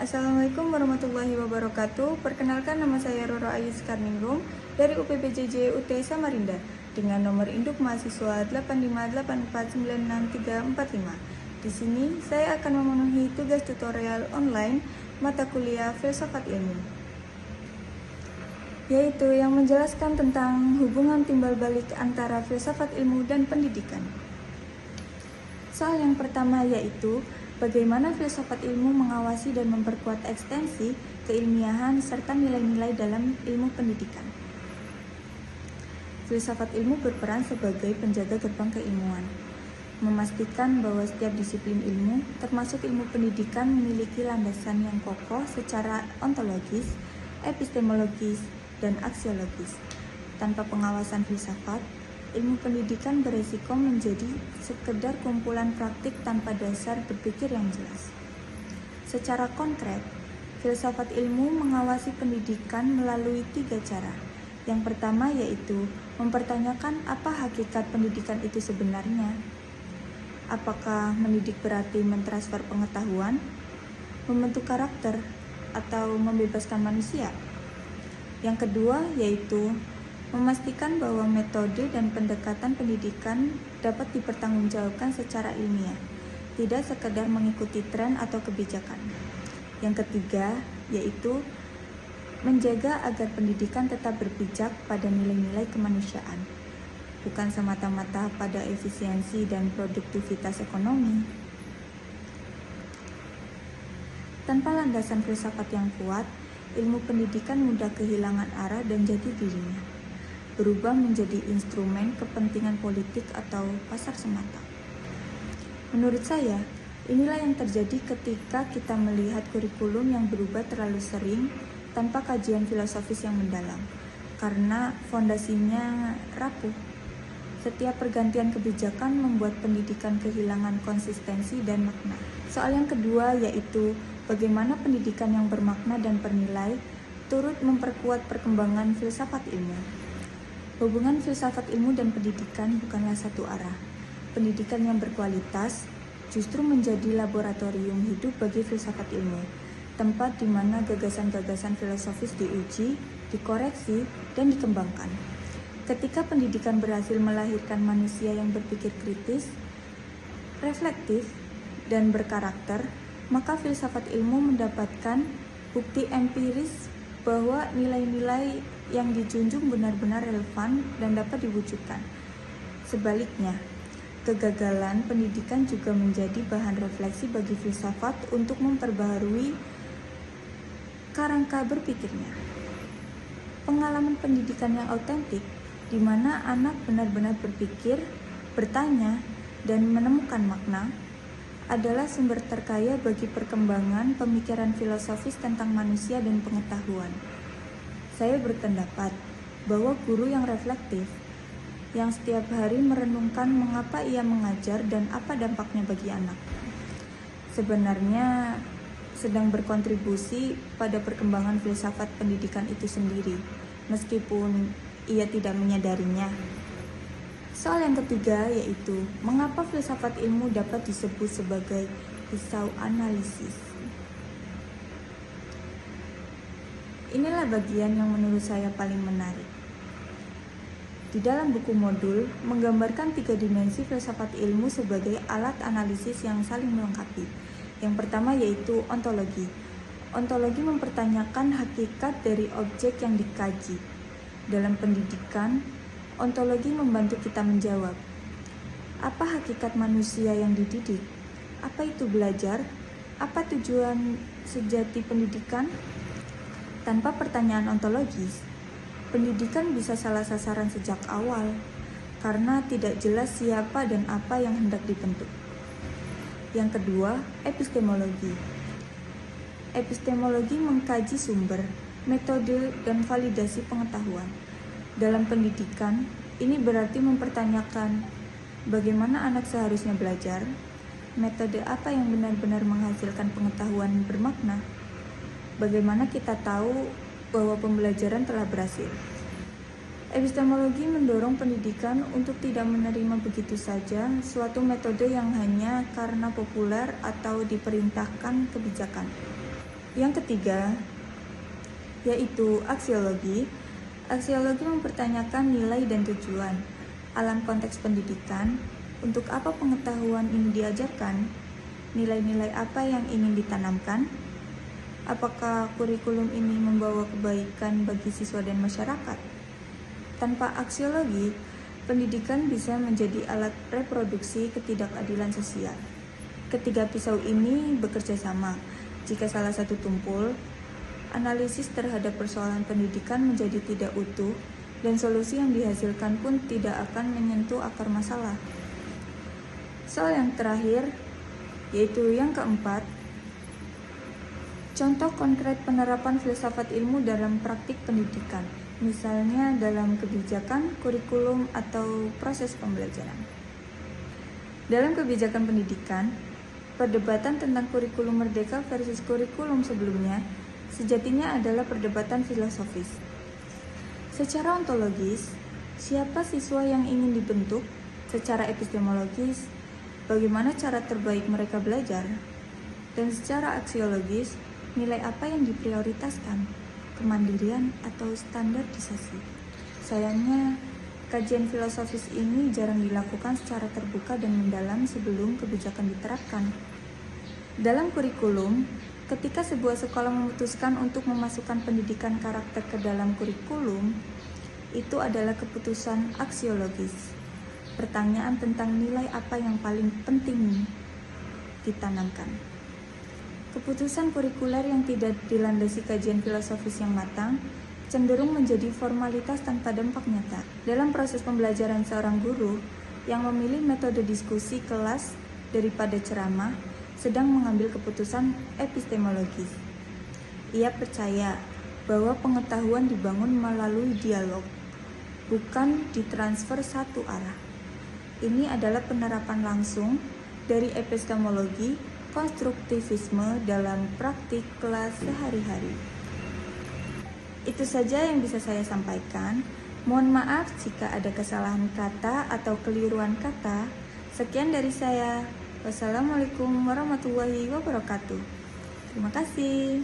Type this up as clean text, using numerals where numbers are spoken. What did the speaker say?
Assalamualaikum warahmatullahi wabarakatuh. Perkenalkan, nama saya Roro Ayu Skarningrum dari UPPJJ UT Samarinda dengan nomor induk mahasiswa 858496345. Di sini saya akan memenuhi tugas tutorial online mata kuliah Filsafat Ilmu, yaitu yang menjelaskan tentang hubungan timbal balik antara filsafat ilmu dan pendidikan. Soal yang pertama yaitu bagaimana filsafat ilmu mengawasi dan memperkuat ekstensi, keilmiahan, serta nilai-nilai dalam ilmu pendidikan. Filsafat ilmu berperan sebagai penjaga gerbang keilmuan, memastikan bahwa setiap disiplin ilmu, termasuk ilmu pendidikan, memiliki landasan yang kokoh secara ontologis, epistemologis, dan aksiologis. Tanpa pengawasan filsafat, ilmu pendidikan beresiko menjadi sekedar kumpulan praktik tanpa dasar berpikir yang jelas. Secara konkret, filsafat ilmu mengawasi pendidikan melalui 3 cara. Yang pertama yaitu mempertanyakan apa hakikat pendidikan itu sebenarnya. Apakah mendidik berarti mentransfer pengetahuan, membentuk karakter, atau membebaskan manusia? Yang kedua yaitu memastikan bahwa metode dan pendekatan pendidikan dapat dipertanggungjawabkan secara ilmiah, tidak sekedar mengikuti tren atau kebijakan. Yang ketiga yaitu menjaga agar pendidikan tetap berpijak pada nilai-nilai kemanusiaan, bukan semata-mata pada efisiensi dan produktivitas ekonomi. Tanpa landasan filsafat yang kuat, ilmu pendidikan mudah kehilangan arah dan jati dirinya, berubah menjadi instrumen kepentingan politik atau pasar semata. Menurut saya, inilah yang terjadi ketika kita melihat kurikulum yang berubah terlalu sering tanpa kajian filosofis yang mendalam, karena fondasinya rapuh. Setiap pergantian kebijakan membuat pendidikan kehilangan konsistensi dan makna. Soal yang kedua yaitu bagaimana pendidikan yang bermakna dan bernilai turut memperkuat perkembangan filsafat ilmu. Hubungan filsafat ilmu dan pendidikan bukanlah satu arah. Pendidikan yang berkualitas justru menjadi laboratorium hidup bagi filsafat ilmu, tempat di mana gagasan-gagasan filosofis diuji, dikoreksi, dan dikembangkan. Ketika pendidikan berhasil melahirkan manusia yang berpikir kritis, reflektif, dan berkarakter, maka filsafat ilmu mendapatkan bukti empiris bahwa nilai-nilai yang dijunjung benar-benar relevan dan dapat diwujudkan. Sebaliknya, kegagalan pendidikan juga menjadi bahan refleksi bagi filsafat untuk memperbaharui kerangka berpikirnya. Pengalaman pendidikan yang autentik, di mana anak benar-benar berpikir, bertanya, dan menemukan makna, adalah sumber terkaya bagi perkembangan pemikiran filosofis tentang manusia dan pengetahuan. Saya berpendapat bahwa guru yang reflektif, yang setiap hari merenungkan mengapa ia mengajar dan apa dampaknya bagi anak, sebenarnya sedang berkontribusi pada perkembangan filsafat pendidikan itu sendiri, meskipun ia tidak menyadarinya. Soal yang ketiga yaitu mengapa filsafat ilmu dapat disebut sebagai pisau analisis. Inilah bagian yang menurut saya paling menarik. Di dalam buku modul menggambarkan 3 dimensi filsafat ilmu sebagai alat analisis yang saling melengkapi. Yang pertama yaitu ontologi. Ontologi mempertanyakan hakikat dari objek yang dikaji. Dalam pendidikan, ontologi membantu kita menjawab, apa hakikat manusia yang dididik? Apa itu belajar? Apa tujuan sejati pendidikan? Tanpa pertanyaan ontologis, pendidikan bisa salah sasaran sejak awal, karena tidak jelas siapa dan apa yang hendak dibentuk. Yang kedua, epistemologi. Epistemologi mengkaji sumber, metode, dan validasi pengetahuan. Dalam pendidikan, ini berarti mempertanyakan bagaimana anak seharusnya belajar, metode apa yang benar-benar menghasilkan pengetahuan bermakna, bagaimana kita tahu bahwa pembelajaran telah berhasil. Epistemologi mendorong pendidikan untuk tidak menerima begitu saja suatu metode yang hanya karena populer atau diperintahkan kebijakan. Yang ketiga, yaitu aksiologi. Aksiologi mempertanyakan nilai dan tujuan, alam konteks pendidikan, untuk apa pengetahuan ini diajarkan, nilai-nilai apa yang ingin ditanamkan, apakah kurikulum ini membawa kebaikan bagi siswa dan masyarakat. Tanpa aksiologi, pendidikan bisa menjadi alat reproduksi ketidakadilan sosial. Ketiga pisau ini bekerja sama. Jika salah satu tumpul, analisis terhadap persoalan pendidikan menjadi tidak utuh, dan solusi yang dihasilkan pun tidak akan menyentuh akar masalah. Soal yang terakhir, yaitu yang keempat, contoh konkret penerapan filsafat ilmu dalam praktik pendidikan, misalnya dalam kebijakan, kurikulum, atau proses pembelajaran. Dalam kebijakan pendidikan, perdebatan tentang kurikulum merdeka versus kurikulum sebelumnya sejatinya adalah perdebatan filosofis. Secara ontologis, siapa siswa yang ingin dibentuk? Secara epistemologis, bagaimana cara terbaik mereka belajar? Dan secara aksiologis, nilai apa yang diprioritaskan? Kemandirian atau standarisasi? Sayangnya, kajian filosofis ini jarang dilakukan secara terbuka dan mendalam sebelum kebijakan diterapkan. Dalam kurikulum, ketika sebuah sekolah memutuskan untuk memasukkan pendidikan karakter ke dalam kurikulum, itu adalah keputusan aksiologis. Pertanyaan tentang nilai apa yang paling penting ditanamkan. Keputusan kurikuler yang tidak dilandasi kajian filosofis yang matang cenderung menjadi formalitas tanpa dampak nyata. Dalam proses pembelajaran, seorang guru yang memilih metode diskusi kelas daripada ceramah sedang mengambil keputusan epistemologis. Ia percaya bahwa pengetahuan dibangun melalui dialog, bukan ditransfer satu arah. Ini adalah penerapan langsung dari epistemologi konstruktivisme dalam praktik kelas sehari-hari. Itu saja yang bisa saya sampaikan. Mohon maaf jika ada kesalahan kata atau keliruan kata. Sekian dari saya. Wassalamualaikum warahmatullahi wabarakatuh. Terima kasih.